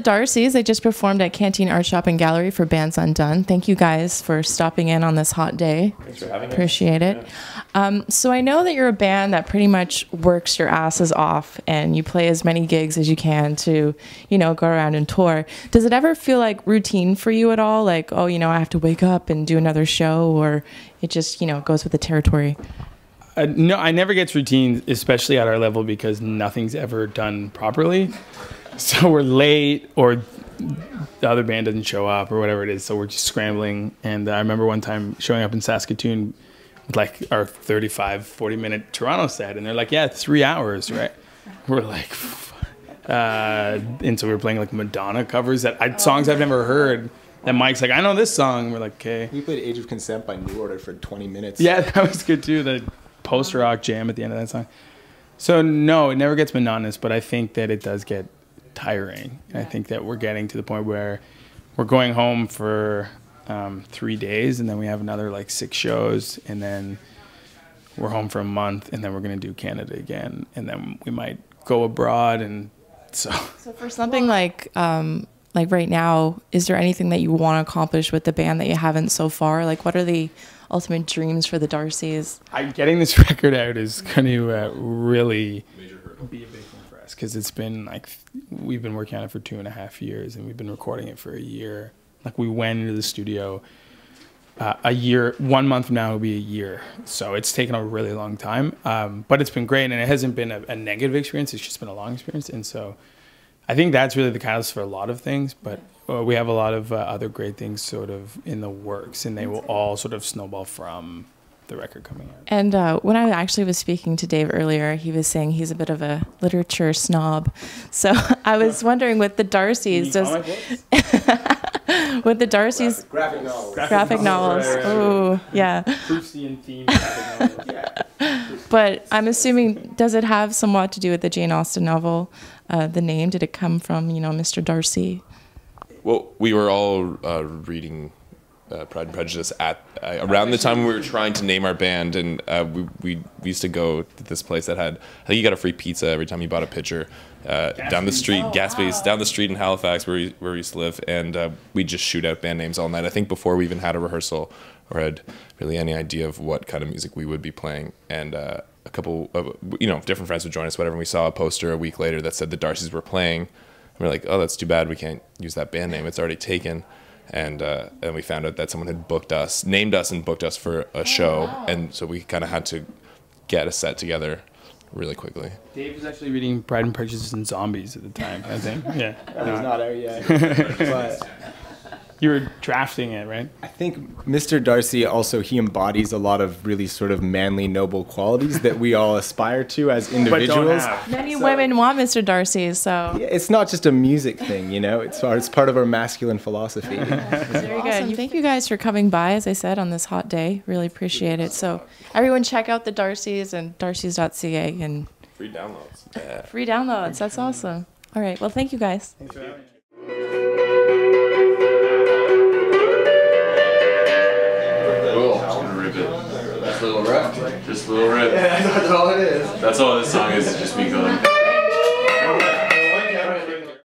DARCYS. They just performed at Canteen Art Shop and Gallery for Bands Undone. Thank you guys for stopping in on this hot day. Thanks for having us. Appreciate it. So I know that you're a band that pretty much works your asses off and you play as many gigs as you can to, you know, go around and tour. Does it ever feel like routine for you at all? Like, oh, you know, I have to wake up and do another show, or it just, you know, goes with the territory? No, I never gets routine, especially at our level, because nothing's ever done properly. So we're late, or the other band doesn't show up, or whatever it is. So we're just scrambling. And I remember one time showing up in Saskatoon with like our 35, 40-minute Toronto set. And they're like, yeah, 3 hours, right? We're like, and so we were playing like Madonna covers that songs I've never heard. And Mike's like, I know this song. We're like, okay. We played Age of Consent by New Order for 20 minutes. Yeah, that was good too. The post-rock jam at the end of that song. So no, it never gets monotonous, but I think that it does get tiring. And I think that we're getting to the point where we're going home for 3 days, and then we have another like 6 shows, and then we're home for a month, and then we're going to do Canada again, and then we might go abroad. And so for something like right now, is there anything that you want to accomplish with the band that you haven't so far? Like, what are the ultimate dreams for the DARCYS? Getting this record out is going to really be a big thing for us, because it's been like, we've been working on it for 2.5 years, and we've been recording it for a year. Like, we went into the studio a year, 1 month from now will be a year. So it's taken a really long time, but it's been great, and it hasn't been a negative experience. It's just been a long experience. And so I think that's really the catalyst for a lot of things, but we have a lot of other great things sort of in the works, and they will all sort of snowball from the record coming out. And when I actually was speaking to Dave earlier, he was saying he's a bit of a literature snob. So I was wondering, with the DARCYS, with the DARCYS, graphic novels. Right. Oh, yeah. Proustian themed graphic novels. Yeah. But I'm assuming, does it have somewhat to do with the Jane Austen novel? The name, did it come from, you know, Mr. Darcy? Well, we were all reading Pride and Prejudice at around the time we were trying to name our band, and we used to go to this place that had, I think you got a free pizza every time you bought a pitcher down the street, Gatsby's down the street in Halifax, where we used to live, and we'd just shoot out band names all night. I think before we even had a rehearsal or had really any idea of what kind of music we would be playing. And a couple of, you know, different friends would join us, whatever, and we saw a poster a week later that said the DARCYS were playing. And we're like, oh, that's too bad, we can't use that band name, it's already taken. And we found out that someone had booked us, named us and booked us for a show. Wow. And so we kind of had to get a set together really quickly. Dave was actually reading Pride and Prejudice and Zombies at the time, I think. Yeah. That was not out yet. But you were drafting it, right? I think Mr. Darcy also, he embodies a lot of really sort of manly, noble qualities that we all aspire to as individuals. Many women want Mr. Darcy, so. Yeah, it's not just a music thing, you know, it's part of our masculine philosophy. Very good. Thank you guys for coming by, as I said, on this hot day. Really appreciate it. So everyone check out the DARCYS and darcys.ca and free downloads. Yeah. Free downloads. That's awesome. All right. Well, thank you guys. Thanks for having me. Just a little riff. Just a little riff. Yeah, that's all it is. That's all this song is just me going.